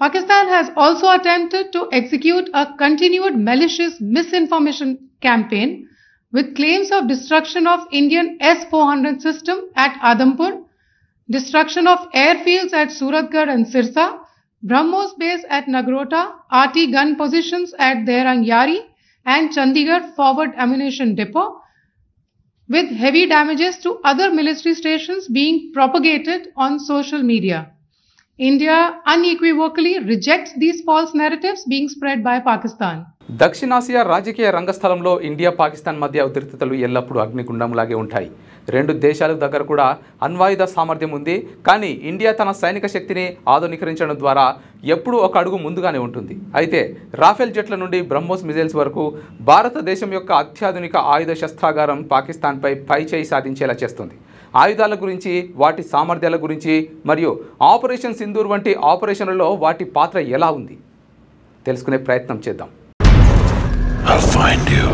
Pakistan has also attempted to execute a continued malicious misinformation campaign with claims of destruction of Indian S-400 system at Adampur, destruction of airfields at Suratgarh and Sirsa, BrahMos base at Nagrota, RT gun positions at Derang Yari and Chandigarh forward ammunition depot, with heavy damages to other military stations being propagated on social media. India unequivocally rejects these false narratives being spread by Pakistan. దక్షిణాసియా రాజకీయ రంగస్థలంలో India Pakistan మధ్య ఉద్రిక్తతలు ఎల్లప్పుడూ అగ్నిగుండంలాగే ఉంటాయి. రెండు దేశాల దగ్గర కూడా అణ్వాయుధ సామర్థ్యం ఉంది. కానీ ఇండియా తన సైనిక శక్తిని ఆధునీకరించడం ద్వారా ఎప్పుడూ ఒక అడుగు ముందుగానే ఉంటుంది. అయితే రాఫెల్ జెట్ల నుండి బ్రహ్మోస్ మిజైల్స్ వరకు భారతదేశం యొక్క అత్యాధునిక ఆయుధ శస్త్రాగారం పాకిస్తాన్పై పైచేయి సాధించేలా చేస్తుంది. ఆయుధాల గురించి, వాటి సామర్థ్యాల గురించి మరియు ఆపరేషన్ సింధూర్ వంటి ఆపరేషన్లలో వాటి పాత్ర ఎలా ఉంది తెలుసుకునే ప్రయత్నం చేద్దాం. I'll find you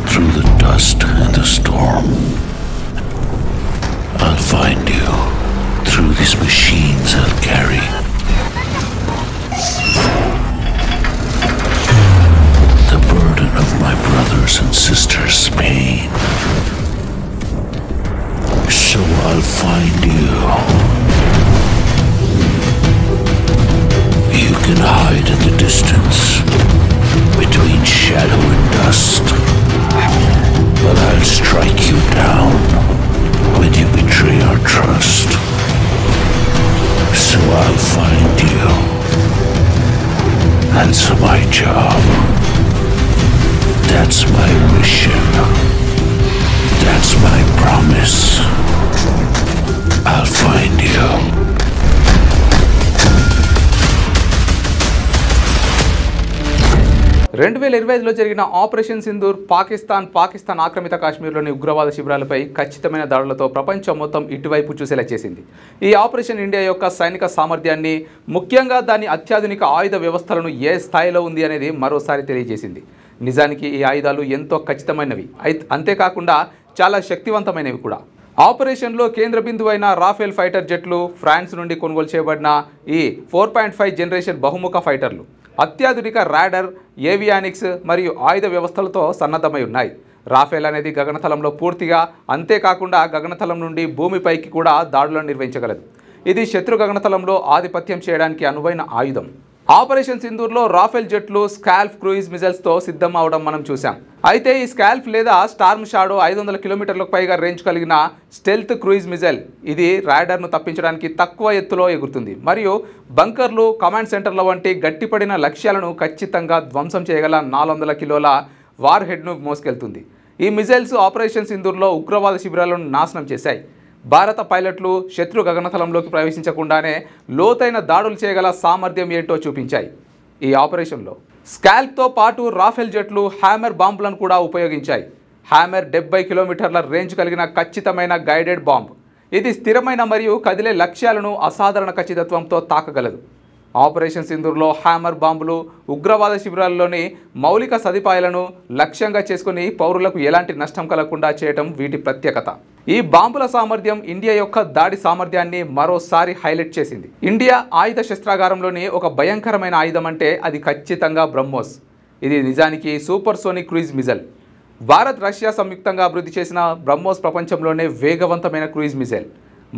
through the dust and the storm. I'll find you through these machines I'll carry. The burden of my brothers and sisters' pain. So I'll find you. You can hide in the distance between shadow and dust, but I'll strike you down when you betray our trust. So I'll find you. That's my job. That's my mission. That's my promise. I'll find you. 2025లో జరిగిన operation Sindoor Pakistan ఆక్రమిత కాశ్మీర్లోని ఉగ్రవాద శిబిరాలపై ఖచ్చితమైన దాడులతో ప్రపంచం మొత్తం ఇటువైపు చూసేలా చేసింది. ఈ ఆపరేషన్ ఇండియా యొక్క సైనిక సామర్థ్యాన్ని, ముఖ్యంగా దాని అత్యాధునిక ఆయుధ వ్యవస్థలను ఏ స్థాయిలో ఉంది అనేది మరోసారి తెలియజేసింది. నిజానికి ఈ ఆయుధాలు ఎంతో ఖచ్చితమైనవి, అంతేకాకుండా చాలా శక్తివంతమైనవి కూడా. ఆపరేషన్లో కేంద్ర బిందువైన రాఫెల్ ఫైటర్ జెట్లు, ఫ్రాన్స్ నుండి కొనుగోలు చేయబడిన ఈ 4.5 జనరేషన్ బహుముఖ ఫైటర్లు అత్యాధునిక రాడర్, ఏవియానిక్స్ మరియు ఆయుధ వ్యవస్థలతో సన్నద్ధమై ఉన్నాయి. రాఫెల్ అనేది గగనతలంలో పూర్తిగా, అంతేకాకుండా గగనతలం నుండి భూమిపైకి కూడా దాడులను నిర్వహించగలదు. ఇది శత్రు గగనతలంలో ఆధిపత్యం చేయడానికి అనువైన ఆయుధం. ఆపరేషన్ సింధూర్లో రాఫెల్ జెట్లు స్కాల్ప్ క్రూయిజ్ మిజైల్స్తో సిద్ధం అవడం మనం చూసాం. అయితే ఈ స్కాల్ప్ లేదా స్టార్మ్ షాడో 500 కిలోమీటర్లకు పైగా రేంజ్ కలిగిన స్టెల్త్ క్రూయిజ్ మిజైల్. ఇది రాడార్ను తప్పించడానికి తక్కువ ఎత్తులో ఎగురుతుంది మరియు బంకర్లు, కమాండ్ సెంటర్ల వంటి గట్టిపడిన లక్ష్యాలను ఖచ్చితంగా ధ్వంసం చేయగల 400 కిలోల వార్ హెడ్ను మోసుకెళ్తుంది. ఈ మిజైల్స్ ఆపరేషన్ సింధూర్లో ఉగ్రవాద శిబిరాలను నాశనం చేశాయి. భారత పైలట్లు శత్రు గగనతలంలోకి ప్రవేశించకుండానే లోతైన దాడులు చేయగల సామర్థ్యం ఏంటో చూపించాయి. ఈ ఆపరేషన్లో స్కాల్ప్తో పాటు రాఫెల్ జెట్లు హ్యామర్ బాంబులను కూడా ఉపయోగించాయి. హ్యామర్ 70 కిలోమీటర్ల రేంజ్ కలిగిన ఖచ్చితమైన గైడెడ్ బాంబ్. ఇది స్థిరమైన మరియు కదిలే లక్ష్యాలను అసాధారణ ఖచ్చితత్వంతో తాకగలదు. ఆపరేషన్ సింధూర్లో హ్యామర్ బాంబులు ఉగ్రవాద శిబిరాల్లోని మౌలిక సదుపాయాలను లక్ష్యంగా చేసుకుని పౌరులకు ఎలాంటి నష్టం కలగకుండా చేయటం వీటి ప్రత్యేకత. ఈ బాంబుల సామర్థ్యం ఇండియా యొక్క దాడి సామర్థ్యాన్ని మరోసారి హైలైట్ చేసింది. ఇండియా ఆయుధ శస్త్రాగారంలోని ఒక భయంకరమైన ఆయుధం అంటే అది ఖచ్చితంగా బ్రహ్మోస్. ఇది నిజానికి super sonic cruise missile. Bharat, Russia సంయుక్తంగా అభివృద్ధి చేసిన బ్రహ్మోస్ ప్రపంచంలోనే వేగవంతమైన క్రూయిజ్ మిజైల్.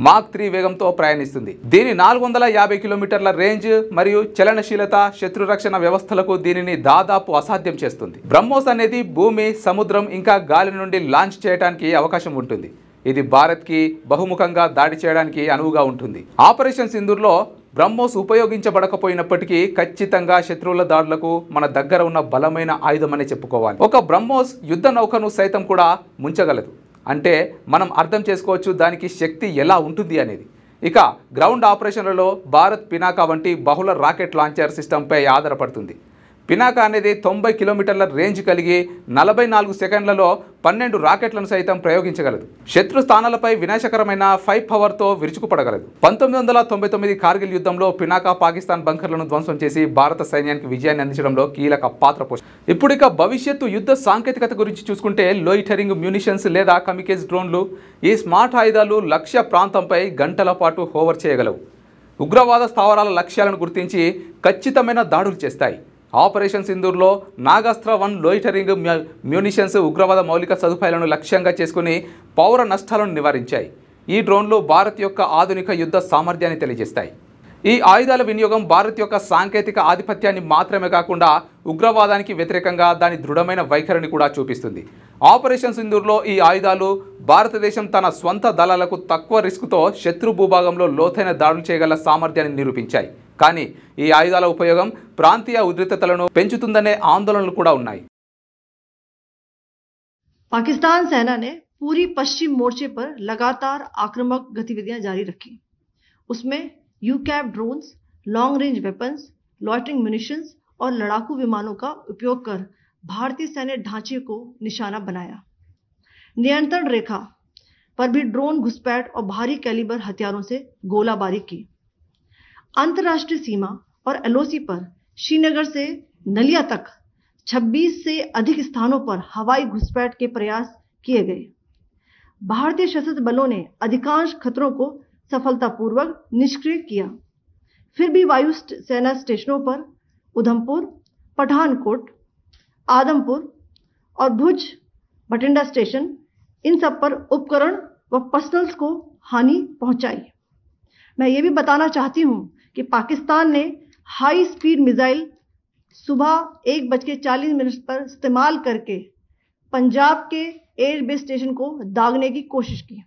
మాక్ 3 వేగంతో ప్రయాణిస్తుంది. దీని 450 కిలోమీటర్ల రేంజ్ మరియు చలనశీలత శత్రు రక్షణ వ్యవస్థలకు దీనిని దాదాపు అసాధ్యం చేస్తుంది. బ్రహ్మోస్ అనేది భూమి, సముద్రం ఇంకా గాలి నుండి లాంచ్ చేయడానికి అవకాశం ఉంటుంది. ఇది భారత్కి బహుముఖంగా దాడి చేయడానికి అనువుగా ఉంటుంది. ఆపరేషన్ సింధూర్లో బ్రహ్మోస్ ఉపయోగించబడకపోయినప్పటికీ ఖచ్చితంగా శత్రువుల దాడులకు మన దగ్గర ఉన్న బలమైన ఆయుధమని చెప్పుకోవాలి. ఒక బ్రహ్మోస్ యుద్ధ నౌకను సైతం కూడా ముంచగలదు. అంటే మనం అర్థం చేసుకోవచ్చు దానికి శక్తి ఎలా ఉంటుంది అనేది. ఇక గ్రౌండ్ ఆపరేషన్లలో భారత్ పినాకా వంటి బహుళ రాకెట్ లాంచర్ సిస్టంపై ఆధారపడుతుంది. పినాకా అనేది 90 కిలోమీటర్ల రేంజ్ కలిగి 44 సెకండ్లలో 12 రాకెట్లను సైతం ప్రయోగించగలదు. శత్రు స్థానాలపై వినాశకరమైన 5 పవర్తో విరుచుకుపడగలదు. 1999 కార్గిల్ యుద్ధంలో పినాకా పాకిస్తాన్ బంకర్లను ధ్వంసం చేసి భారత సైన్యానికి విజయాన్ని అందించడంలో కీలక పాత్ర పోషించింది. ఇప్పుడు ఇక భవిష్యత్తు యుద్ధ సాంకేతికత గురించి చూసుకుంటే లోయిటరింగ్ మ్యూనిషన్స్ లేదా కమికేజ్ డ్రోన్లు. ఈ స్మార్ట్ ఆయుధాలు లక్ష్య ప్రాంతంపై గంటల పాటు హోవర్ చేయగలవు. ఉగ్రవాద స్థావరాల లక్ష్యాలను గుర్తించి ఖచ్చితమైన దాడులు చేస్తాయి. ఆపరేషన్ సింధూర్లో నాగాస్త్ర 1 లోయిటరింగ్ మ్యూనిషన్స్ ఉగ్రవాద మౌలిక సదుపాయాలను లక్ష్యంగా చేసుకుని పౌర నష్టాలను నివారించాయి. ఈ డ్రోన్లు భారత్ యొక్క ఆధునిక యుద్ధ సామర్థ్యాన్ని తెలియజేస్తాయి. ఈ ఆయుధాల వినియోగం భారత్ యొక్క సాంకేతిక ఆధిపత్యాన్ని మాత్రమే కాకుండా ఉగ్రవాదానికి వ్యతిరేకంగా దాని దృఢమైన వైఖరిని కూడా చూపిస్తుంది. ఆపరేషన్ సింధూర్లో ఈ ఆయుధాలు భారతదేశం తన స్వంత దళాలకు తక్కువ రిస్క్తో శత్రు భూభాగంలో లోతైన దాడులు చేయగల సామర్థ్యాన్ని నిరూపించాయి. కానీ ఈ ఆయుధాల ఉపయోగం ప్రాంతీయ ఉద్రిక్తతలను పెంచుతుందనే ఆందోళనలు కూడా ఉన్నాయి. पाकिस्तान सेना ने पूरी पश्चिम मोर्चे पर लगातार आक्रामक गतिविधियां जारी रखी. उसमें यूकैप drones, long range weapons, loitering munitions और लड़ाकू विमानों का उपयोग कर भारतीय सैन्य ढांचे को निशाना बनाया. नियंत्रण रेखा पर भी ड्रोन घुसपैठ और भारी कैलिबर हथियारों से गोलाबारी की. अंतर्राष्ट्रीय सीमा और एलओसी पर श्रीनगर से नलिया तक 26 से अधिक स्थानों पर हवाई घुसपैठ के प्रयास किए गए. भारतीय सशस्त्र बलों ने अधिकांश खतरों को सफलतापूर्वक निष्क्रिय किया. फिर भी वायु सेना स्टेशनों पर उधमपुर, पठानकोट, आदमपुर और भुज बठिंडा स्टेशन, इन सब पर उपकरण व पर्सनल्स को हानि पहुंचाई. मैं ये भी बताना चाहती हूं कि पाकिस्तान ने हाई स्पीड मिसाइल सुबह 1:40 पर इस्तेमाल करके पंजाब के एयरबेस स्टेशन को दागने की कोशिश की.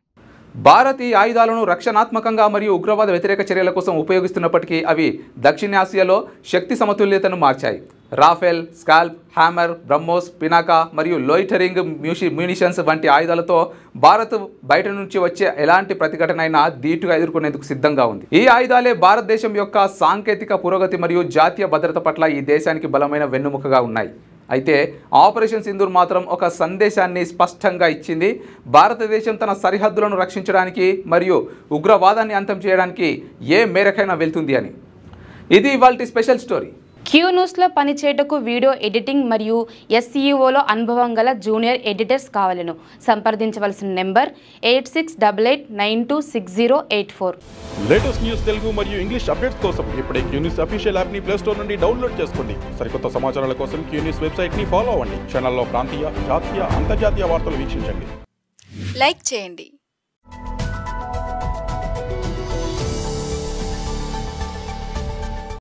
భారత్ ఈ ఆయుధాలను రక్షణాత్మకంగా మరియు ఉగ్రవాద వ్యతిరేక చర్యల కోసం ఉపయోగిస్తున్నప్పటికీ అవి దక్షిణాసియాలో శక్తి సమతుల్యతను మార్చాయి. Rafale, SCALP, Hammer, BrahMos, Pinaka మరియు లోయిటరింగ్ మ్యూనిషన్స్ వంటి ఆయుధాలతో భారత్ బయట నుంచి వచ్చే ఎలాంటి ప్రతిఘటనైనా ధీటుగా ఎదుర్కొనేందుకు సిద్ధంగా ఉంది. ఈ ఆయుధాలే భారతదేశం యొక్క సాంకేతిక పురోగతి మరియు జాతీయ భద్రత పట్ల ఈ దేశానికి బలమైన వెన్నుముకగా ఉన్నాయి. అయితే ఆపరేషన్ సింధూర్ మాత్రం ఒక సందేశాన్ని స్పష్టంగా ఇచ్చింది. భారతదేశం తన సరిహద్దులను రక్షించడానికి మరియు ఉగ్రవాదాన్ని అంతం చేయడానికి ఏ మేరకైనా వెళ్తుంది అని. ఇది ఇవాల్టి స్పెషల్ స్టోరీ. క్యూ న్యూస్లో పనిచేయటకు వీడియో ఎడిటింగ్ మరియు SEOలో అనుభవం గల జూనియర్ ఎడిటర్స్ కావాలను సంప్రదించవలసిన నెంబర్ 8688926084. లేటెస్ట్ న్యూస్ తెలుగు మరియు ఇంగ్లీష్ అప్డేట్స్ కోసం ఇప్పుడే క్యూ న్యూస్ అఫీషియల్ యాప్ని ప్లే స్టోర్ నుండి డౌన్లోడ్ చేసుకోండి. సరికొత్త సమాచారాల కోసం క్యూ న్యూస్ వెబ్సైట్ని ఫాలో అవ్వండి. ఛానల్లో ప్రాంతీయ, జాతీయ, అంతర్జాతీయ వార్తలు వీక్షించండి. లైక్ చేయండి.